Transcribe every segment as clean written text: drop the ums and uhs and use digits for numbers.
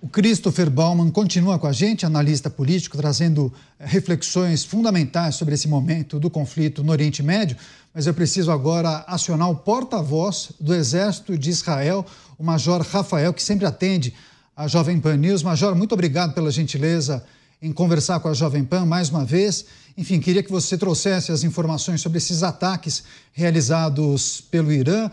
O Christopher Baumann continua com a gente, analista político, trazendo reflexões fundamentais sobre esse momento do conflito no Oriente Médio. Mas eu preciso agora acionar o porta-voz do Exército de Israel, o Major Rafael, que sempre atende a Jovem Pan News. Major, muito obrigado pela gentileza em conversar com a Jovem Pan mais uma vez. Enfim, queria que você trouxesse as informações sobre esses ataques realizados pelo Irã.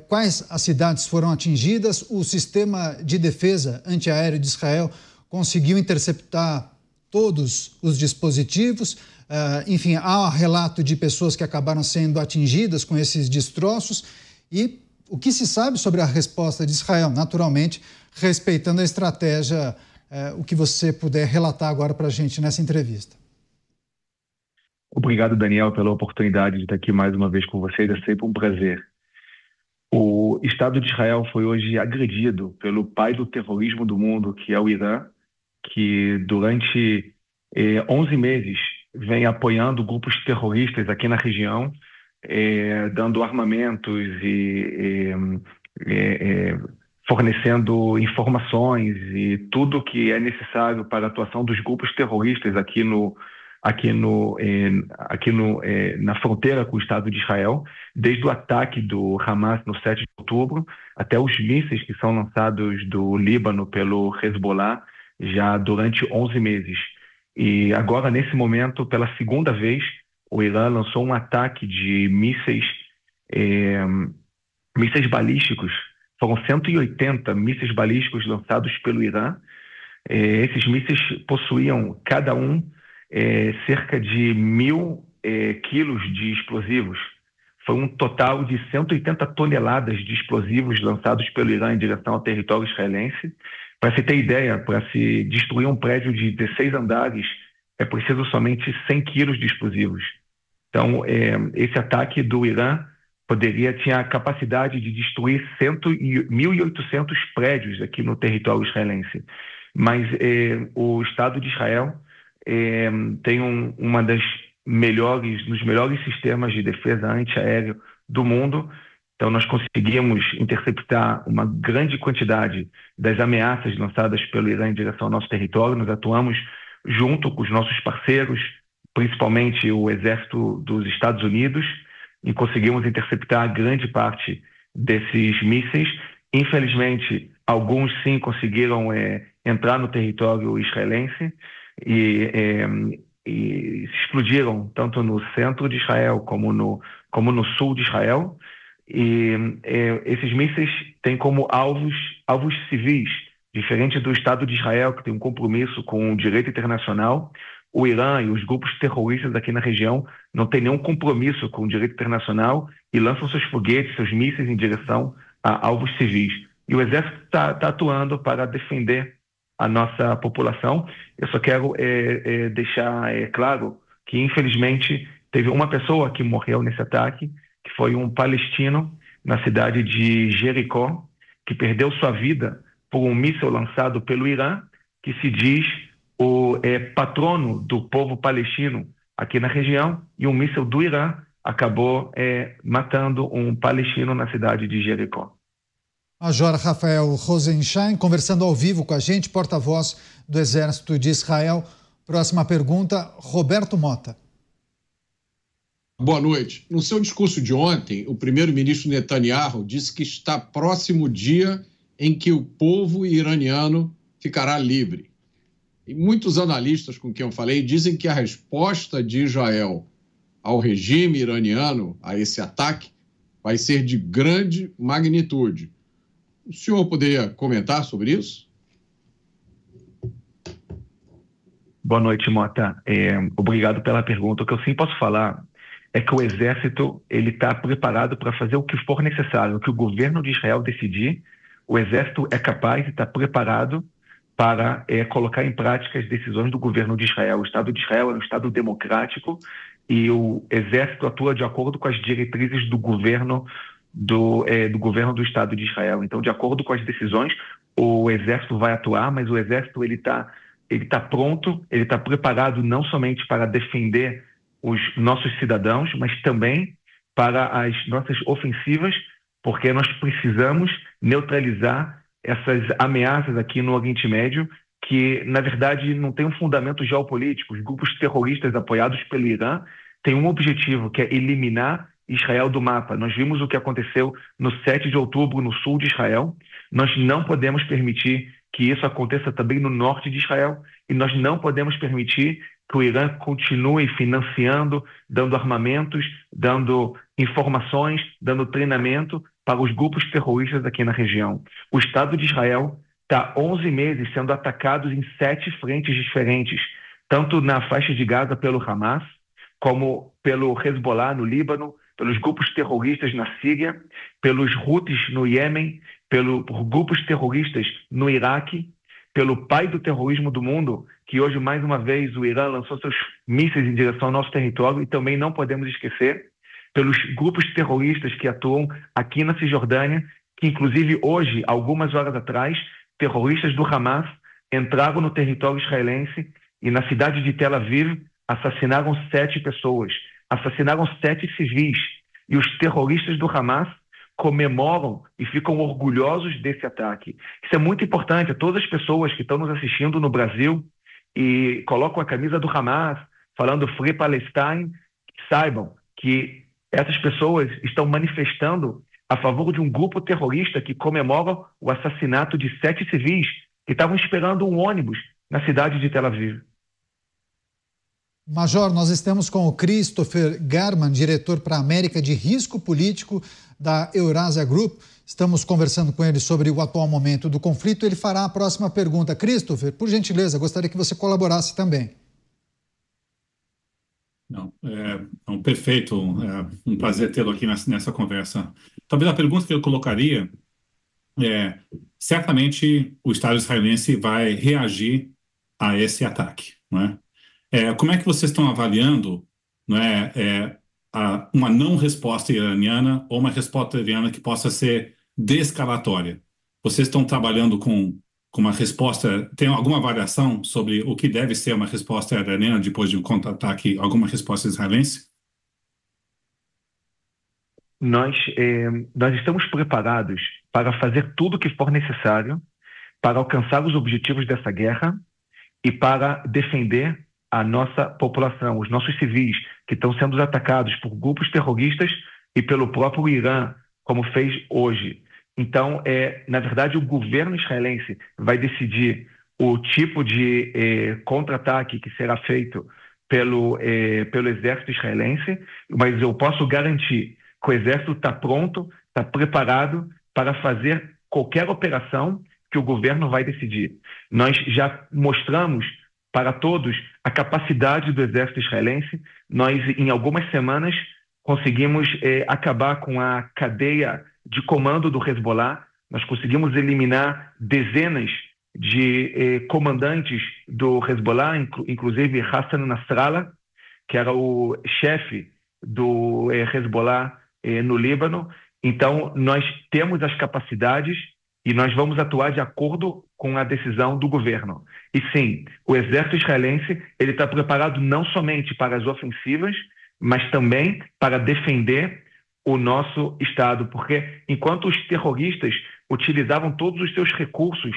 Quais as cidades foram atingidas? O sistema de defesa antiaéreo de Israel conseguiu interceptar todos os dispositivos. Enfim, há relato de pessoas que acabaram sendo atingidas com esses destroços. E o que se sabe sobre a resposta de Israel? Naturalmente, respeitando a estratégia, o que você puder relatar agora para a gente nessa entrevista. Obrigado, Daniel, pela oportunidade de estar aqui mais uma vez com vocês. É sempre um prazer. O Estado de Israel foi hoje agredido pelo pai do terrorismo do mundo, que é o Irã, que durante 11 meses vem apoiando grupos terroristas aqui na região, dando armamentos e fornecendo informações e tudo que é necessário para a atuação dos grupos terroristas na fronteira com o Estado de Israel, desde o ataque do Hamas no 7 de outubro até os mísseis que são lançados do Líbano pelo Hezbollah já durante 11 meses. E agora, nesse momento, pela segunda vez, o Irã lançou um ataque de mísseis balísticos. Foram 180 mísseis balísticos lançados pelo Irã. Esses mísseis possuíam, cada um, cerca de 1.000 quilos de explosivos. Foi um total de 180 toneladas de explosivos lançados pelo Irã em direção ao território israelense. Para se ter ideia, para se destruir um prédio de 16 andares, é preciso somente 100 quilos de explosivos. Então, esse ataque do Irã tinha a capacidade de destruir 1.800 prédios aqui no território israelense. Mas o Estado de Israel tem uma dos melhores sistemas de defesa antiaéreo do mundo. Então, nós conseguimos interceptar uma grande quantidade das ameaças lançadas pelo Irã em direção ao nosso território. Nós atuamos junto com os nossos parceiros, principalmente o Exército dos Estados Unidos, e conseguimos interceptar grande parte desses mísseis. Infelizmente, alguns sim conseguiram entrar no território israelense e explodiram tanto no centro de Israel como no sul de Israel. E esses mísseis têm como alvos civis, diferente do Estado de Israel, que tem um compromisso com o direito internacional. O Irã e os grupos terroristas aqui na região não têm nenhum compromisso com o direito internacional e lançam seus foguetes, seus mísseis em direção a alvos civis. E o Exército está atuando para defender a nossa população. Eu só quero deixar claro que, infelizmente, teve uma pessoa que morreu nesse ataque, que foi um palestino na cidade de Jericó, que perdeu sua vida por um míssil lançado pelo Irã, que se diz o patrono do povo palestino aqui na região, e um míssil do Irã acabou matando um palestino na cidade de Jericó. Major Rafael Rosenstein, conversando ao vivo com a gente, porta-voz do Exército de Israel. Próxima pergunta, Roberto Mota. Boa noite. No seu discurso de ontem, o primeiro-ministro Netanyahu disse que está próximo o dia em que o povo iraniano ficará livre. E muitos analistas com quem eu falei dizem que a resposta de Israel ao regime iraniano, a esse ataque, vai ser de grande magnitude. O senhor poderia comentar sobre isso? Boa noite, Mota. Obrigado pela pergunta. O que eu sim posso falar é que o Exército está preparado para fazer o que for necessário. O que o governo de Israel decidir, o Exército é capaz e está preparado para colocar em prática as decisões do governo de Israel. O Estado de Israel é um Estado democrático e o Exército atua de acordo com as diretrizes do governo do governo do Estado de Israel. Então, de acordo com as decisões, o Exército vai atuar, mas o Exército ele tá pronto, ele está preparado não somente para defender os nossos cidadãos, mas também para as nossas ofensivas, porque nós precisamos neutralizar essas ameaças aqui no Oriente Médio, que, na verdade, não tem um fundamento geopolítico. Os grupos terroristas apoiados pelo Irã têm um objetivo, que é eliminar Israel do mapa. Nós vimos o que aconteceu no 7 de outubro, no sul de Israel. Nós não podemos permitir que isso aconteça também no norte de Israel, e nós não podemos permitir que o Irã continue financiando, dando armamentos, dando informações, dando treinamento para os grupos terroristas aqui na região. O Estado de Israel está 11 meses sendo atacado em 7 frentes diferentes, tanto na faixa de Gaza pelo Hamas, como pelo Hezbollah no Líbano, pelos grupos terroristas na Síria, pelos Houthis no Iêmen, por grupos terroristas no Iraque, pelo pai do terrorismo do mundo, que hoje, mais uma vez, o Irã lançou seus mísseis em direção ao nosso território, e também não podemos esquecer, pelos grupos terroristas que atuam aqui na Cisjordânia, que inclusive hoje, algumas horas atrás, terroristas do Hamas entraram no território israelense e na cidade de Tel Aviv assassinaram 7 pessoas, assassinaram 7 civis, e os terroristas do Hamas comemoram e ficam orgulhosos desse ataque. Isso é muito importante a todas as pessoas que estão nos assistindo no Brasil e colocam a camisa do Hamas, falando Free Palestine, saibam que essas pessoas estão manifestando a favor de um grupo terrorista que comemora o assassinato de 7 civis que estavam esperando um ônibus na cidade de Tel Aviv. Major, nós estamos com o Christopher Garman, diretor para a América de Risco Político da Eurasia Group. Estamos conversando com ele sobre o atual momento do conflito. Ele fará a próxima pergunta. Christopher, por gentileza, gostaria que você colaborasse também. Não, perfeito. É um prazer tê-lo aqui nessa conversa. Talvez a pergunta que eu colocaria é: certamente o Estado israelense vai reagir a esse ataque, não é? Como é que vocês estão avaliando, não é, uma não resposta iraniana ou uma resposta iraniana que possa ser descalatória? Vocês estão trabalhando com uma resposta, tem alguma avaliação sobre o que deve ser uma resposta iraniana depois de um contra-ataque, alguma resposta israelense? Nós estamos preparados para fazer tudo o que for necessário para alcançar os objetivos dessa guerra e para defender a nossa população, os nossos civis, que estão sendo atacados por grupos terroristas e pelo próprio Irã, como fez hoje. Então, na verdade, o governo israelense vai decidir o tipo de contra-ataque que será feito pelo exército israelense, mas eu posso garantir que o exército está pronto, está preparado para fazer qualquer operação que o governo vai decidir. Nós já mostramos para todos a capacidade do exército israelense. Nós, em algumas semanas, conseguimos acabar com a cadeia de comando do Hezbollah. Nós conseguimos eliminar dezenas de comandantes do Hezbollah, inclusive Hassan Nasrallah, que era o chefe do Hezbollah no Líbano. Então, nós temos as capacidades e nós vamos atuar de acordo com a decisão do governo. E sim, o exército israelense ele está preparado não somente para as ofensivas, mas também para defender o nosso Estado, porque enquanto os terroristas utilizavam todos os seus recursos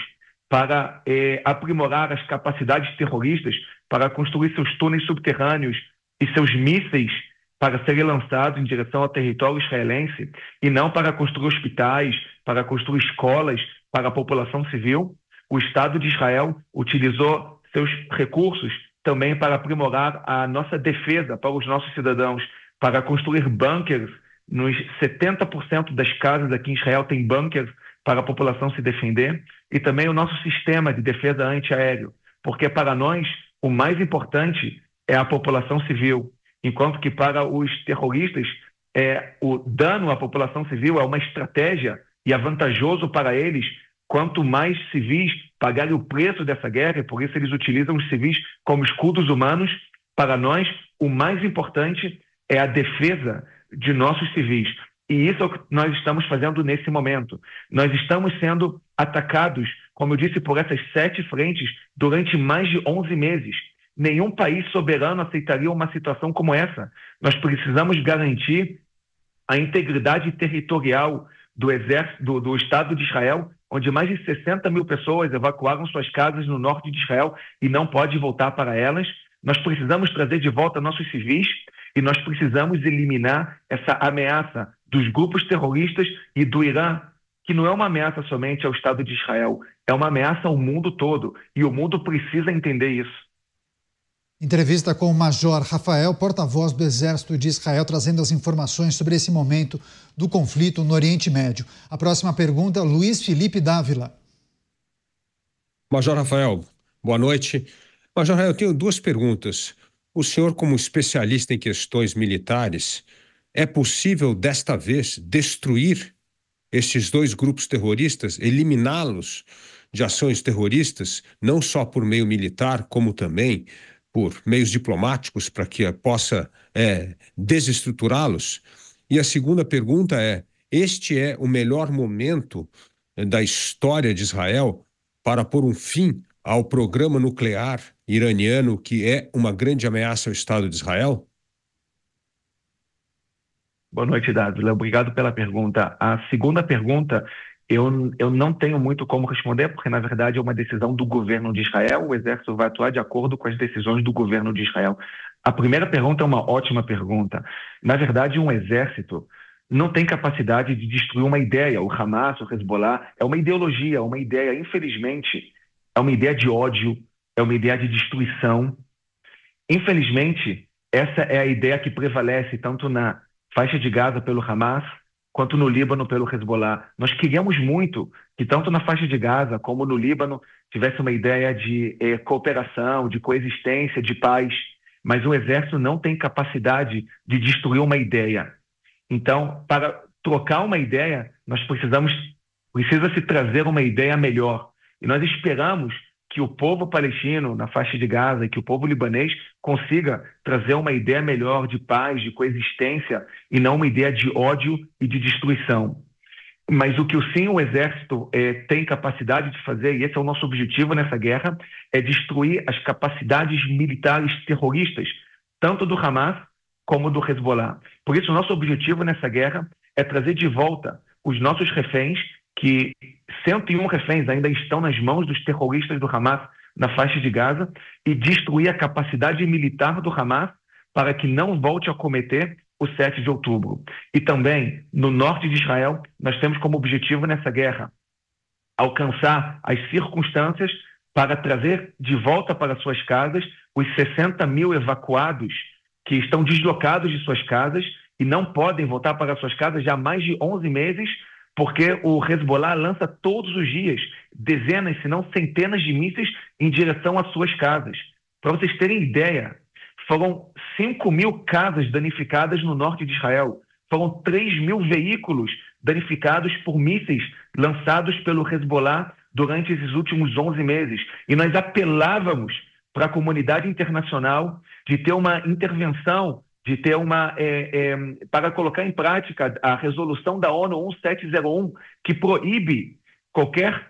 para aprimorar as capacidades terroristas, para construir seus túneis subterrâneos e seus mísseis para serem lançados em direção ao território israelense, e não para construir hospitais, para construir escolas para a população civil, o Estado de Israel utilizou seus recursos também para aprimorar a nossa defesa para os nossos cidadãos, para construir bunkers. Nos 70% das casas aqui em Israel tem bunkers para a população se defender, e também o nosso sistema de defesa antiaéreo, porque para nós o mais importante é a população civil, enquanto que para os terroristas o dano à população civil é uma estratégia e é vantajoso para eles quanto mais civis pagarem o preço dessa guerra, e por isso eles utilizam os civis como escudos humanos. Para nós, o mais importante é a defesa de nossos civis. E isso é o que nós estamos fazendo nesse momento. Nós estamos sendo atacados, como eu disse, por essas 7 frentes durante mais de 11 meses. Nenhum país soberano aceitaria uma situação como essa. Nós precisamos garantir a integridade territorial do exército, do Estado de Israel onde mais de 60 mil pessoas evacuaram suas casas no norte de Israel e não podem voltar para elas. Nós precisamos trazer de volta nossos civis e nós precisamos eliminar essa ameaça dos grupos terroristas e do Irã, que não é uma ameaça somente ao Estado de Israel, é uma ameaça ao mundo todo, e o mundo precisa entender isso. Entrevista com o Major Rafael, porta-voz do Exército de Israel, trazendo as informações sobre esse momento do conflito no Oriente Médio. A próxima pergunta, Luiz Felipe Dávila. Major Rafael, boa noite. Major Rafael, eu tenho duas perguntas. O senhor, como especialista em questões militares, é possível, desta vez, destruir estes dois grupos terroristas, eliminá-los de ações terroristas, não só por meio militar, como também por meios diplomáticos, para que possa desestruturá-los? E a segunda pergunta é: este é o melhor momento da história de Israel para pôr um fim ao programa nuclear iraniano, que é uma grande ameaça ao Estado de Israel? Boa noite, Dávila. Obrigado pela pergunta. A segunda pergunta, eu não tenho muito como responder, porque, na verdade, é uma decisão do governo de Israel. O Exército vai atuar de acordo com as decisões do governo de Israel. A primeira pergunta é uma ótima pergunta. Na verdade, um exército não tem capacidade de destruir uma ideia. O Hamas, o Hezbollah, é uma ideologia, uma ideia, infelizmente, é uma ideia de ódio, é uma ideia de destruição. Infelizmente, essa é a ideia que prevalece tanto na faixa de Gaza pelo Hamas, quanto no Líbano pelo Hezbollah. Nós queríamos muito que tanto na faixa de Gaza como no Líbano tivesse uma ideia de cooperação, de coexistência, de paz, mas o exército não tem capacidade de destruir uma ideia. Então, para trocar uma ideia, precisa-se trazer uma ideia melhor. E nós esperamos que o povo palestino na faixa de Gaza e que o povo libanês consiga trazer uma ideia melhor de paz, de coexistência, e não uma ideia de ódio e de destruição. Mas o que sim o exército tem capacidade de fazer, e esse é o nosso objetivo nessa guerra, é destruir as capacidades militares terroristas, tanto do Hamas como do Hezbollah. Por isso, o nosso objetivo nessa guerra é trazer de volta os nossos reféns, que 101 reféns ainda estão nas mãos dos terroristas do Hamas na faixa de Gaza, e destruir a capacidade militar do Hamas para que não volte a cometer o 7 de outubro. E também, no norte de Israel, nós temos como objetivo nessa guerra alcançar as circunstâncias para trazer de volta para suas casas os 60 mil evacuados que estão deslocados de suas casas e não podem voltar para suas casas já há mais de 11 meses, porque o Hezbollah lança todos os dias dezenas, se não centenas de mísseis em direção às suas casas. Para vocês terem ideia, foram 5 mil casas danificadas no norte de Israel, foram 3 mil veículos danificados por mísseis lançados pelo Hezbollah durante esses últimos 11 meses. E nós apelávamos para a comunidade internacional de ter uma intervenção, de ter para colocar em prática a resolução da ONU 1701, que proíbe qualquer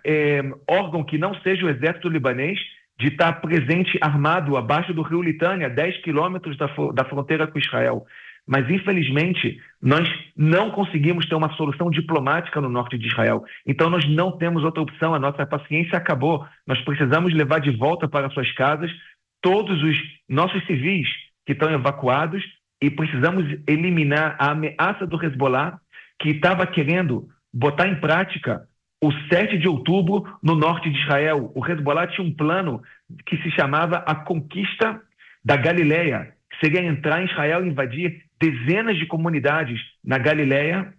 órgão que não seja o exército libanês de estar presente armado abaixo do rio Litânia, 10 quilômetros da fronteira com Israel. Mas, infelizmente, nós não conseguimos ter uma solução diplomática no norte de Israel. Então, nós não temos outra opção, a nossa paciência acabou. Nós precisamos levar de volta para suas casas todos os nossos civis que estão evacuados, e precisamos eliminar a ameaça do Hezbollah, que estava querendo botar em prática o 7 de outubro no norte de Israel. O Hezbollah tinha um plano que se chamava a conquista da Galileia, que seria entrar em Israel e invadir dezenas de comunidades na Galileia,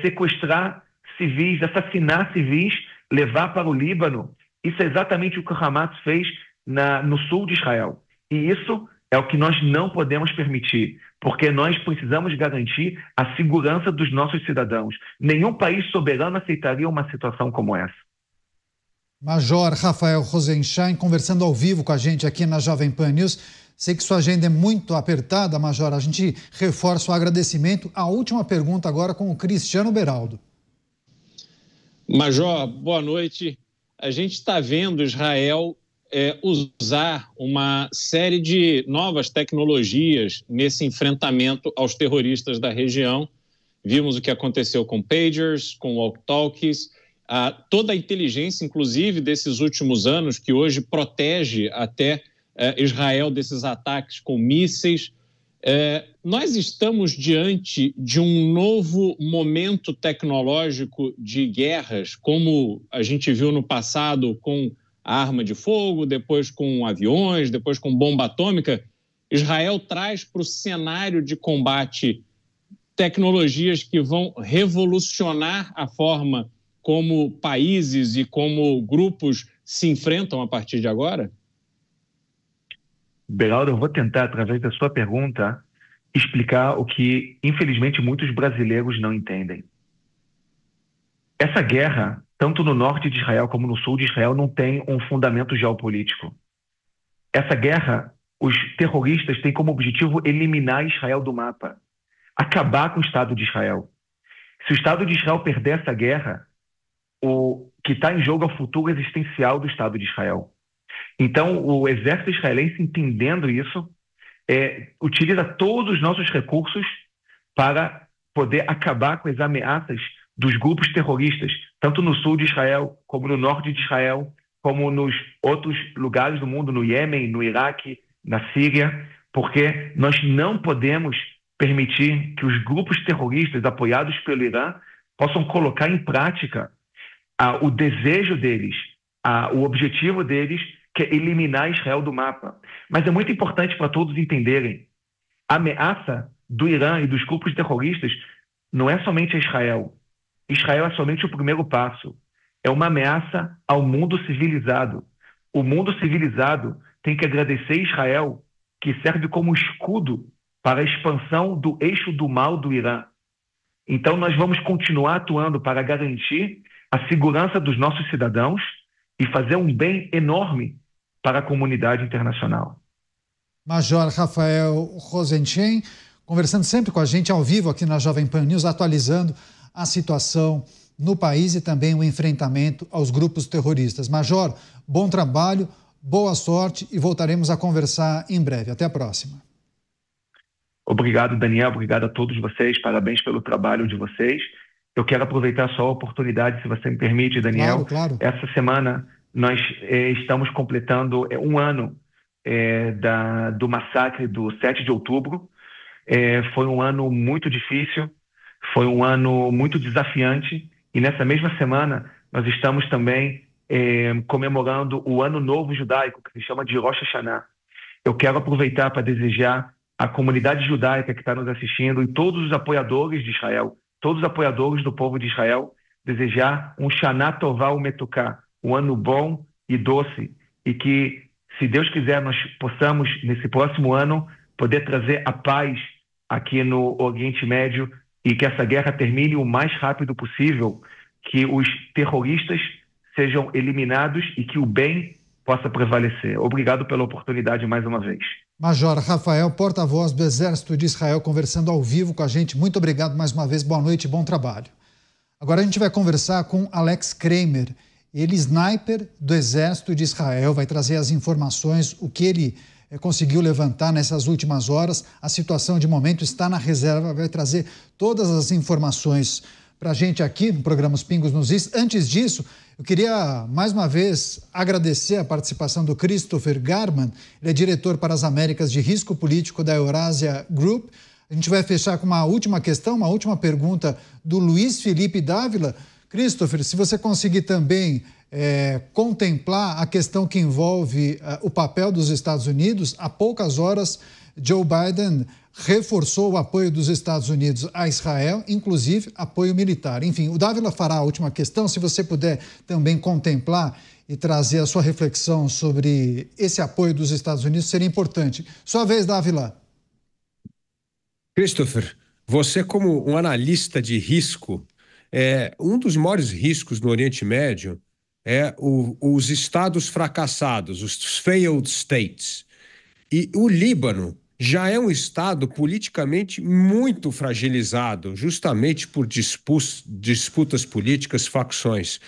sequestrar civis, assassinar civis, levar para o Líbano. Isso é exatamente o que o Hamas fez no sul de Israel. E isso é o que nós não podemos permitir, porque nós precisamos garantir a segurança dos nossos cidadãos. Nenhum país soberano aceitaria uma situação como essa. Major Rafael Rosenstein, conversando ao vivo com a gente aqui na Jovem Pan News. Sei que sua agenda é muito apertada, Major. A gente reforça o agradecimento. A última pergunta agora com o Cristiano Beraldo. Major, boa noite. A gente está vendo Israel usar uma série de novas tecnologias nesse enfrentamento aos terroristas da região. Vimos o que aconteceu com pagers, com walkie-talkies. toda a inteligência, inclusive desses últimos anos, que hoje protege até Israel desses ataques com mísseis. Nós estamos diante de um novo momento tecnológico de guerras, como a gente viu no passado com a arma de fogo, depois com aviões, depois com bomba atômica. Israel traz para o cenário de combate tecnologias que vão revolucionar a forma como países e como grupos se enfrentam a partir de agora? Beraldo, eu vou tentar, através da sua pergunta, explicar o que, infelizmente, muitos brasileiros não entendem. Essa guerra, tanto no norte de Israel como no sul de Israel, não tem um fundamento geopolítico. Essa guerra, os terroristas têm como objetivo eliminar Israel do mapa, acabar com o Estado de Israel. Se o Estado de Israel perder essa guerra, o que está em jogo é o futuro existencial do Estado de Israel. Então, o exército israelense, entendendo isso, utiliza todos os nossos recursos para poder acabar com as ameaças dos grupos terroristas, tanto no sul de Israel, como no norte de Israel, como nos outros lugares do mundo, no Iêmen, no Iraque, na Síria, porque nós não podemos permitir que os grupos terroristas apoiados pelo Irã possam colocar em prática o desejo deles, o objetivo deles, que é eliminar Israel do mapa. Mas é muito importante para todos entenderem, a ameaça do Irã e dos grupos terroristas não é somente a Israel. Israel é somente o primeiro passo. É uma ameaça ao mundo civilizado. O mundo civilizado tem que agradecer a Israel, que serve como escudo para a expansão do eixo do mal do Irã. Então, nós vamos continuar atuando para garantir a segurança dos nossos cidadãos e fazer um bem enorme para a comunidade internacional. Major Rafael Rosenstein, conversando sempre com a gente ao vivo aqui na Jovem Pan News, atualizando a situação no país e também o enfrentamento aos grupos terroristas. Major, bom trabalho, boa sorte e voltaremos a conversar em breve. Até a próxima. Obrigado, Daniel. Obrigado a todos vocês. Parabéns pelo trabalho de vocês. Eu quero aproveitar só a oportunidade, se você me permite, Daniel. Claro. Essa semana nós estamos completando um ano do massacre do 7 de outubro. Foi um ano muito difícil, foi um ano muito desafiante. E nessa mesma semana nós estamos também comemorando o Ano Novo Judaico, que se chama de Rosh Hashanah. Eu quero aproveitar para desejar à comunidade judaica que está nos assistindo e todos os apoiadores de Israel, todos os apoiadores do povo de Israel, desejar um Shana Tová Umetuká, um ano bom e doce, e que, se Deus quiser, nós possamos, nesse próximo ano, poder trazer a paz aqui no Oriente Médio e que essa guerra termine o mais rápido possível, que os terroristas sejam eliminados e que o bem possa prevalecer. Obrigado pela oportunidade mais uma vez. Major Rafael, porta-voz do Exército de Israel, conversando ao vivo com a gente. Muito obrigado mais uma vez, boa noite e bom trabalho. Agora a gente vai conversar com Alex Kramer, ele sniper do Exército de Israel, vai trazer as informações, o que ele conseguiu levantar nessas últimas horas. A situação de momento está na reserva, vai trazer todas as informações para a gente aqui no programa Os Pingos nos Is. Antes disso, eu queria mais uma vez agradecer a participação do Christopher Garman, ele é diretor para as Américas de Risco Político da Eurasia Group. A gente vai fechar com uma última questão, uma última pergunta do Luiz Felipe Dávila. Christopher, se você conseguir também contemplar a questão que envolve o papel dos Estados Unidos, há poucas horas Joe Biden reforçou o apoio dos Estados Unidos a Israel, inclusive apoio militar. Enfim, o Dávila fará a última questão, se você puder também contemplar e trazer a sua reflexão sobre esse apoio dos Estados Unidos, seria importante. Sua vez, Dávila. Christopher, você como um analista de risco, um dos maiores riscos no Oriente Médio é os estados fracassados, os failed states. E o Líbano já é um estado politicamente muito fragilizado, justamente por disputas políticas, facções.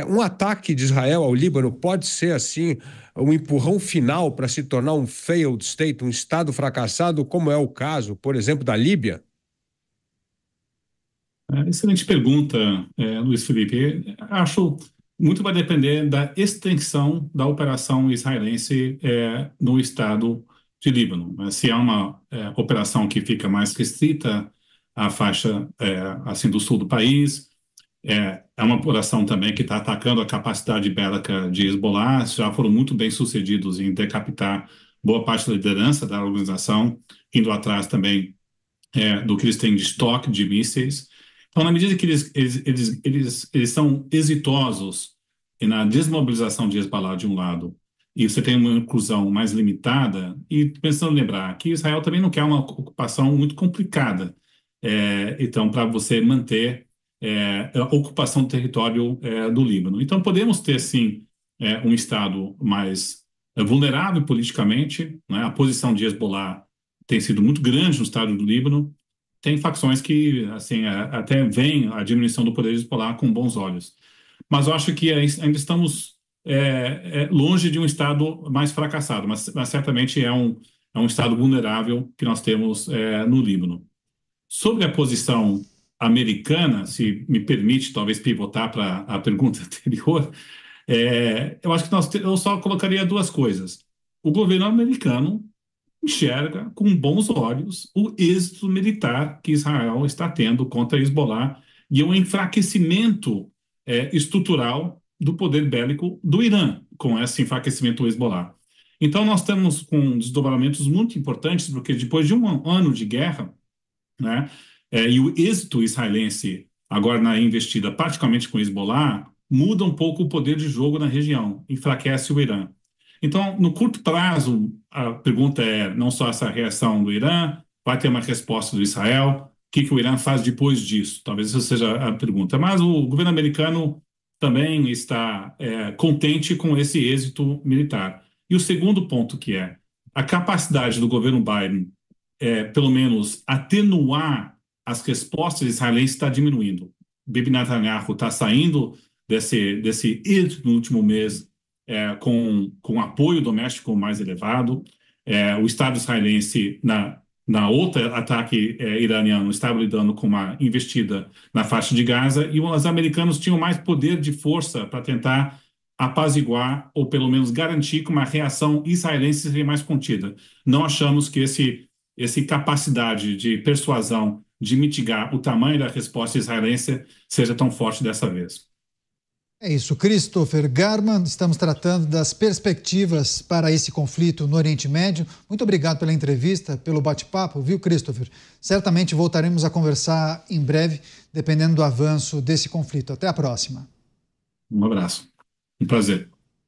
Um ataque de Israel ao Líbano pode ser, assim, um empurrão final para se tornar um failed state, um estado fracassado, como é o caso, por exemplo, da Líbia? Excelente pergunta, Luiz Felipe. Acho muito vai depender da extensão da operação israelense no estado de Líbano. Se é uma operação que fica mais restrita à faixa assim do sul do país, é uma operação também que está atacando a capacidade bélica de Hezbollah. Já foram muito bem sucedidos em decapitar boa parte da liderança da organização, indo atrás também do que eles têm de estoque de mísseis. Então, na medida que eles são exitosos na desmobilização de Hezbollah de um lado, e você tem uma inclusão mais limitada, e pensando em lembrar que Israel também não quer uma ocupação muito complicada. Então, para você manter a ocupação do território do Líbano. Então, podemos ter, sim, um Estado mais vulnerável politicamente, né? A posição de Hezbollah tem sido muito grande no estado do Líbano. Tem facções que, assim, até veem a diminuição do poder de Hezbollah com bons olhos. Mas eu acho que ainda estamos longe de um estado mais fracassado, mas certamente é um estado vulnerável que nós temos no Líbano. Sobre a posição americana, se me permite talvez pivotar para a pergunta anterior, eu acho que eu só colocaria duas coisas. O governo americano enxerga com bons olhos o êxito militar que Israel está tendo contra Hezbollah e o enfraquecimento estrutural do poder bélico do Irã com esse enfraquecimento do Hezbollah. Então, nós estamos com desdobramentos muito importantes, porque depois de um ano de guerra, né, e o êxito israelense agora na investida, particularmente com Hezbollah, muda um pouco o poder de jogo na região, enfraquece o Irã. Então, no curto prazo, a pergunta é não só essa reação do Irã, vai ter uma resposta do Israel, o que o Irã faz depois disso? Talvez essa seja a pergunta. Mas o governo americano também está contente com esse êxito militar. E o segundo ponto que é a capacidade do governo Biden, pelo menos, atenuar as respostas israelenses está diminuindo. Bibi Netanyahu está saindo desse êxito no último mês com apoio doméstico mais elevado. O Estado israelense, na outra ataque iraniano, estava lidando com uma investida na faixa de Gaza, e os americanos tinham mais poder de força para tentar apaziguar ou pelo menos garantir que uma reação israelense seria mais contida. Não achamos que essa capacidade de persuasão de mitigar o tamanho da resposta israelense seja tão forte dessa vez. É isso, Christopher Garman, estamos tratando das perspectivas para esse conflito no Oriente Médio. Muito obrigado pela entrevista, pelo bate-papo, viu, Christopher? Certamente voltaremos a conversar em breve, dependendo do avanço desse conflito. Até a próxima. Um abraço. Um prazer.